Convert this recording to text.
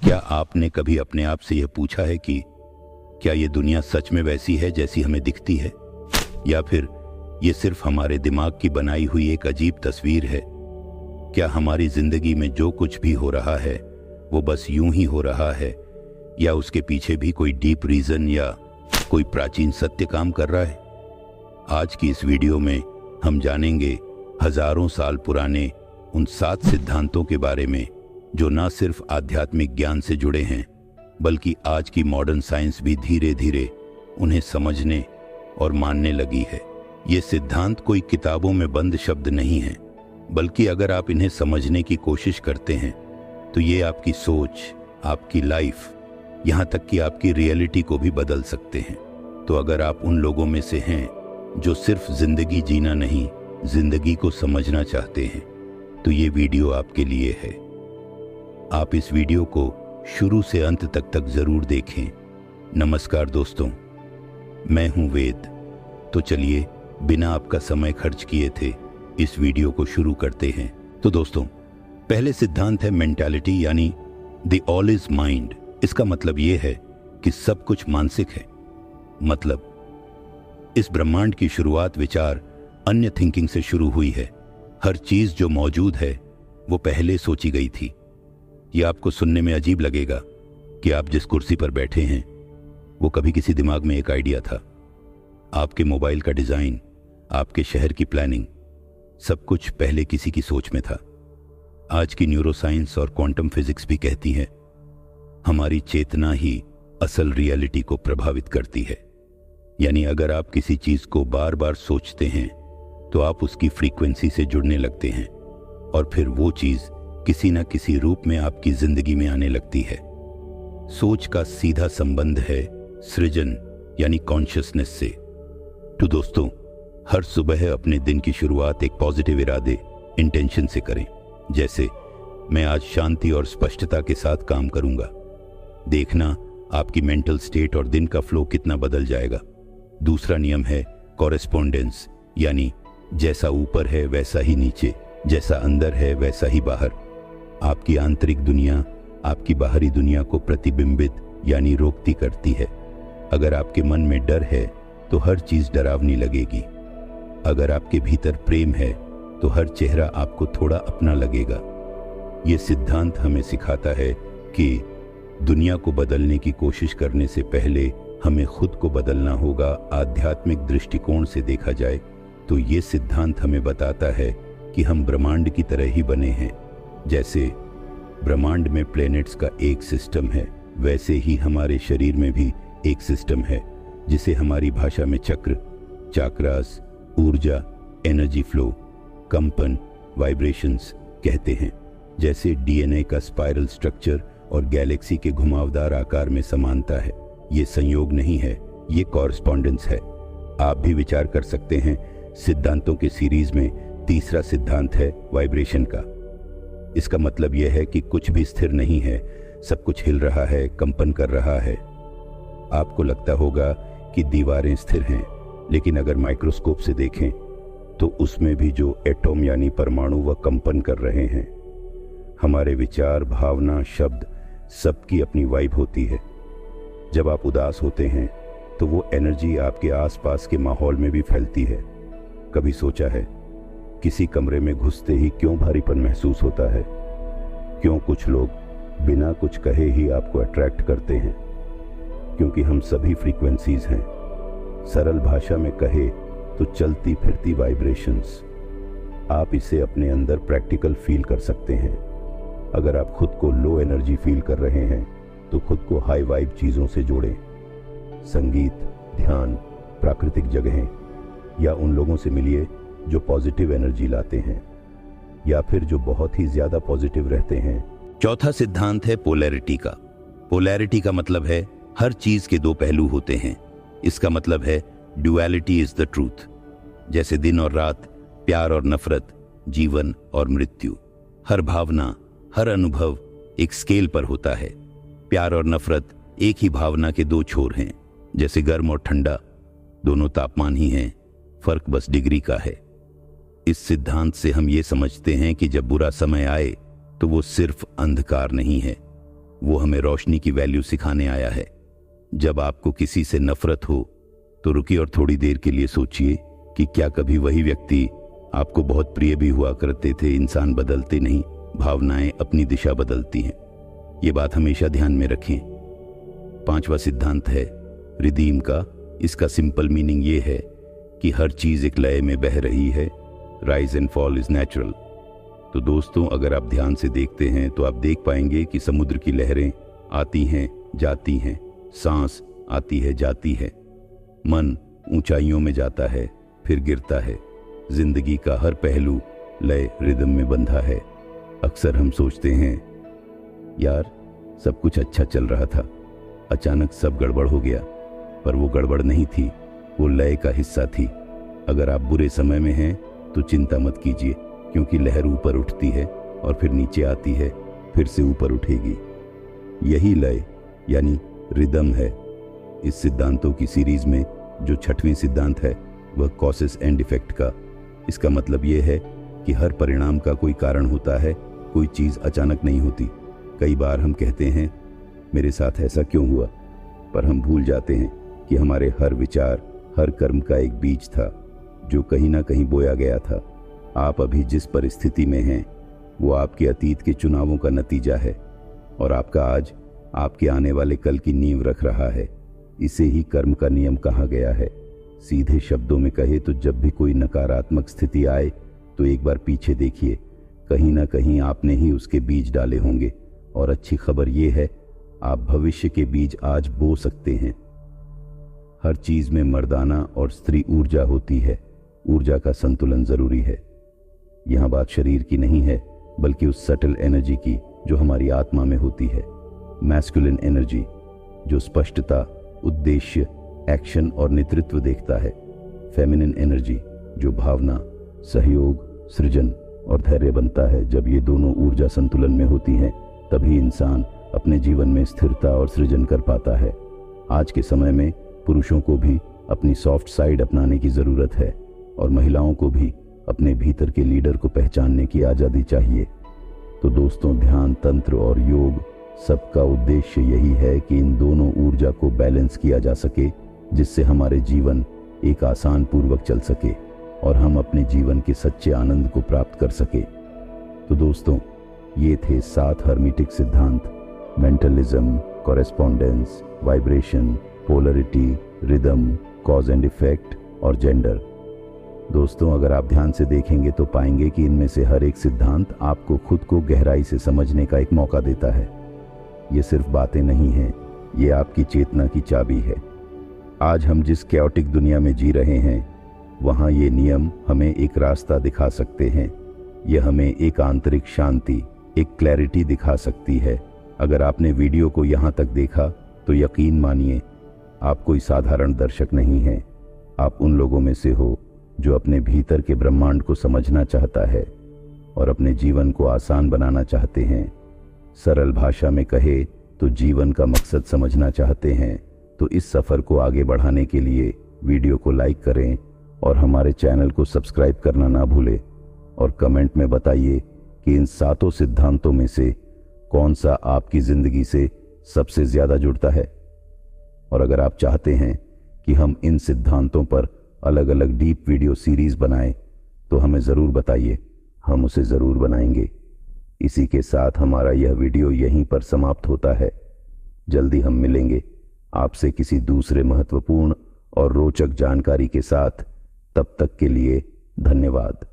क्या आपने कभी अपने आप से यह पूछा है कि क्या ये दुनिया सच में वैसी है जैसी हमें दिखती है, या फिर ये सिर्फ हमारे दिमाग की बनाई हुई एक अजीब तस्वीर है? क्या हमारी जिंदगी में जो कुछ भी हो रहा है वो बस यूं ही हो रहा है, या उसके पीछे भी कोई डीप रीजन या कोई प्राचीन सत्य काम कर रहा है? आज की इस वीडियो में हम जानेंगे हजारों साल पुराने उन 7 सिद्धांतों के बारे में जो न सिर्फ आध्यात्मिक ज्ञान से जुड़े हैं, बल्कि आज की मॉडर्न साइंस भी धीरे धीरे उन्हें समझने और मानने लगी है। ये सिद्धांत कोई किताबों में बंद शब्द नहीं है, बल्कि अगर आप इन्हें समझने की कोशिश करते हैं तो ये आपकी सोच, आपकी लाइफ, यहाँ तक कि आपकी रियलिटी को भी बदल सकते हैं। तो अगर आप उन लोगों में से हैं जो सिर्फ जिंदगी जीना नहीं, जिंदगी को समझना चाहते हैं, तो ये वीडियो आपके लिए है। आप इस वीडियो को शुरू से अंत तक जरूर देखें। नमस्कार दोस्तों, मैं हूं वेद। तो चलिए बिना आपका समय खर्च किए थे इस वीडियो को शुरू करते हैं। तो दोस्तों, पहले सिद्धांत है मेंटालिटी, यानी द ऑल इज माइंड। इसका मतलब यह है कि सब कुछ मानसिक है। मतलब इस ब्रह्मांड की शुरुआत विचार, अन्य थिंकिंग से शुरू हुई है। हर चीज जो मौजूद है वो पहले सोची गई थी। यह आपको सुनने में अजीब लगेगा कि आप जिस कुर्सी पर बैठे हैं वो कभी किसी दिमाग में एक आइडिया था। आपके मोबाइल का डिजाइन, आपके शहर की प्लानिंग, सब कुछ पहले किसी की सोच में था। आज की न्यूरोसाइंस और क्वांटम फिजिक्स भी कहती है हमारी चेतना ही असल रियलिटी को प्रभावित करती है। यानी अगर आप किसी चीज को बार बार सोचते हैं तो आप उसकी फ्रीक्वेंसी से जुड़ने लगते हैं, और फिर वो चीज किसी न किसी रूप में आपकी जिंदगी में आने लगती है। सोच का सीधा संबंध है सृजन यानी कॉन्शियसनेस से। तो दोस्तों, हर सुबह अपने दिन की शुरुआत एक पॉजिटिव इरादे, इंटेंशन से करें। जैसे मैं आज शांति और स्पष्टता के साथ काम करूंगा। देखना आपकी मेंटल स्टेट और दिन का फ्लो कितना बदल जाएगा। दूसरा नियम है कॉरेस्पोंडेंस, यानी जैसा ऊपर है वैसा ही नीचे, जैसा अंदर है वैसा ही बाहर। आपकी आंतरिक दुनिया आपकी बाहरी दुनिया को प्रतिबिंबित यानी रोकती करती है। अगर आपके मन में डर है तो हर चीज डरावनी लगेगी। अगर आपके भीतर प्रेम है तो हर चेहरा आपको थोड़ा अपना लगेगा। ये सिद्धांत हमें सिखाता है कि दुनिया को बदलने की कोशिश करने से पहले हमें खुद को बदलना होगा। आध्यात्मिक दृष्टिकोण से देखा जाए तो ये सिद्धांत हमें बताता है कि हम ब्रह्मांड की तरह ही बने हैं। जैसे ब्रह्मांड में प्लैनेट्स का एक सिस्टम है, वैसे ही हमारे शरीर में भी एक सिस्टम है जिसे हमारी भाषा में चक्र, चाक्रास, ऊर्जा, एनर्जी फ्लो, कंपन, वाइब्रेशंस कहते हैं। जैसे डीएनए का स्पाइरल स्ट्रक्चर और गैलेक्सी के घुमावदार आकार में समानता है। ये संयोग नहीं है, ये कॉरस्पॉन्डेंस है। आप भी विचार कर सकते हैं। सिद्धांतों के सीरीज में तीसरा सिद्धांत है वाइब्रेशन का। इसका मतलब यह है कि कुछ भी स्थिर नहीं है, सब कुछ हिल रहा है, कंपन कर रहा है। आपको लगता होगा कि दीवारें स्थिर हैं, लेकिन अगर माइक्रोस्कोप से देखें तो उसमें भी जो एटॉम यानी परमाणु वह कंपन कर रहे हैं। हमारे विचार, भावना, शब्द सबकी अपनी वाइब होती है। जब आप उदास होते हैं तो वो एनर्जी आपके आसपास के माहौल में भी फैलती है। कभी सोचा है किसी कमरे में घुसते ही क्यों भारीपन महसूस होता है? क्यों कुछ लोग बिना कुछ कहे ही आपको अट्रैक्ट करते हैं? क्योंकि हम सभी फ्रीक्वेंसीज हैं। सरल भाषा में कहे तो चलती फिरती वाइब्रेशंस। आप इसे अपने अंदर प्रैक्टिकल फील कर सकते हैं। अगर आप खुद को लो एनर्जी फील कर रहे हैं तो खुद को हाई वाइब चीज़ों से जोड़ें। संगीत, ध्यान, प्राकृतिक जगहें, या उन लोगों से मिलिए जो पॉजिटिव एनर्जी लाते हैं, या फिर जो बहुत ही ज्यादा पॉजिटिव रहते हैं। चौथा सिद्धांत है पोलैरिटी का। पोलैरिटी का मतलब है हर चीज के दो पहलू होते हैं। इसका मतलब है ड्युअलिटी इज द ट्रूथ। जैसे दिन और रात, प्यार और नफरत, जीवन और मृत्यु। हर भावना, हर अनुभव एक स्केल पर होता है। प्यार और नफरत एक ही भावना के दो छोर हैं। जैसे गर्म और ठंडा, दोनों तापमान ही हैं, फर्क बस डिग्री का है। इस सिद्धांत से हम ये समझते हैं कि जब बुरा समय आए तो वो सिर्फ अंधकार नहीं है, वो हमें रोशनी की वैल्यू सिखाने आया है। जब आपको किसी से नफरत हो तो रुकिए और थोड़ी देर के लिए सोचिए कि क्या कभी वही व्यक्ति आपको बहुत प्रिय भी हुआ करते थे। इंसान बदलते नहीं, भावनाएं अपनी दिशा बदलती हैं। ये बात हमेशा ध्यान में रखें। 5वां सिद्धांत है रिदीम का। इसका सिंपल मीनिंग ये है कि हर चीज एक लय में बह रही है। Rise and fall is natural. तो दोस्तों, अगर आप ध्यान से देखते हैं तो आप देख पाएंगे कि समुद्र की लहरें आती हैं, जाती हैं, सांस आती है, जाती है, मन ऊंचाइयों में जाता है, फिर गिरता है। जिंदगी का हर पहलू लय रिदम में बंधा है। अक्सर हम सोचते हैं यार सब कुछ अच्छा चल रहा था, अचानक सब गड़बड़ हो गया। पर वो गड़बड़ नहीं थी, वो लय का हिस्सा थी। अगर आप बुरे समय में हैं तो चिंता मत कीजिए, क्योंकि लहर ऊपर उठती है और फिर नीचे आती है, फिर से ऊपर उठेगी। यही लय यानी रिदम है। इस सिद्धांतों की सीरीज में जो 6वां सिद्धांत है वह कॉसेस एंड इफेक्ट का। इसका मतलब यह है कि हर परिणाम का कोई कारण होता है, कोई चीज अचानक नहीं होती। कई बार हम कहते हैं मेरे साथ ऐसा क्यों हुआ, पर हम भूल जाते हैं कि हमारे हर विचार, हर कर्म का एक बीज था जो कहीं ना कहीं बोया गया था। आप अभी जिस परिस्थिति में हैं वो आपके अतीत के चुनावों का नतीजा है, और आपका आज आपके आने वाले कल की नींव रख रहा है। इसे ही कर्म का नियम कहा गया है। सीधे शब्दों में कहे तो जब भी कोई नकारात्मक स्थिति आए तो एक बार पीछे देखिए, कहीं ना कहीं आपने ही उसके बीज डाले होंगे। और अच्छी खबर यह है, आप भविष्य के बीज आज बो सकते हैं। हर चीज में मर्दाना और स्त्री ऊर्जा होती है। ऊर्जा का संतुलन जरूरी है। यहां बात शरीर की नहीं है, बल्कि उस सटल एनर्जी की जो हमारी आत्मा में होती है। मैस्कुलिन एनर्जी जो स्पष्टता, उद्देश्य, एक्शन और नेतृत्व देखता है। फेमिनिन एनर्जी जो भावना, सहयोग, सृजन और धैर्य बनता है। जब ये दोनों ऊर्जा संतुलन में होती हैं, तभी इंसान अपने जीवन में स्थिरता और सृजन कर पाता है। आज के समय में पुरुषों को भी अपनी सॉफ्ट साइड अपनाने की जरूरत है, और महिलाओं को भी अपने भीतर के लीडर को पहचानने की आजादी चाहिए। तो दोस्तों, ध्यान, तंत्र और योग सबका उद्देश्य यही है कि इन दोनों ऊर्जा को बैलेंस किया जा सके, जिससे हमारे जीवन एक आसान पूर्वक चल सके और हम अपने जीवन के सच्चे आनंद को प्राप्त कर सके। तो दोस्तों, ये थे 7 हर्मीटिक सिद्धांत: mentalism, correspondence, vibration, polarity, rhythm, cause and effect और जेंडर। दोस्तों, अगर आप ध्यान से देखेंगे तो पाएंगे कि इनमें से हर एक सिद्धांत आपको खुद को गहराई से समझने का एक मौका देता है। ये सिर्फ बातें नहीं हैं, ये आपकी चेतना की चाबी है। आज हम जिस कैओटिक दुनिया में जी रहे हैं, वहाँ ये नियम हमें एक रास्ता दिखा सकते हैं। ये हमें एक आंतरिक शांति, एक क्लैरिटी दिखा सकती है। अगर आपने वीडियो को यहाँ तक देखा तो यकीन मानिए, आप कोई साधारण दर्शक नहीं हैं। आप उन लोगों में से हो जो अपने भीतर के ब्रह्मांड को समझना चाहता है और अपने जीवन को आसान बनाना चाहते हैं। सरल भाषा में कहे तो जीवन का मकसद समझना चाहते हैं। तो इस सफर को आगे बढ़ाने के लिए वीडियो को लाइक करें और हमारे चैनल को सब्सक्राइब करना ना भूलें। और कमेंट में बताइए कि इन 7 सिद्धांतों में से कौन सा आपकी जिंदगी से सबसे ज्यादा जुड़ता है। और अगर आप चाहते हैं कि हम इन सिद्धांतों पर अलग अलग डीप वीडियो सीरीज बनाएं, तो हमें ज़रूर बताइए, हम उसे ज़रूर बनाएंगे। इसी के साथ हमारा यह वीडियो यहीं पर समाप्त होता है। जल्दी हम मिलेंगे आपसे किसी दूसरे महत्वपूर्ण और रोचक जानकारी के साथ। तब तक के लिए धन्यवाद।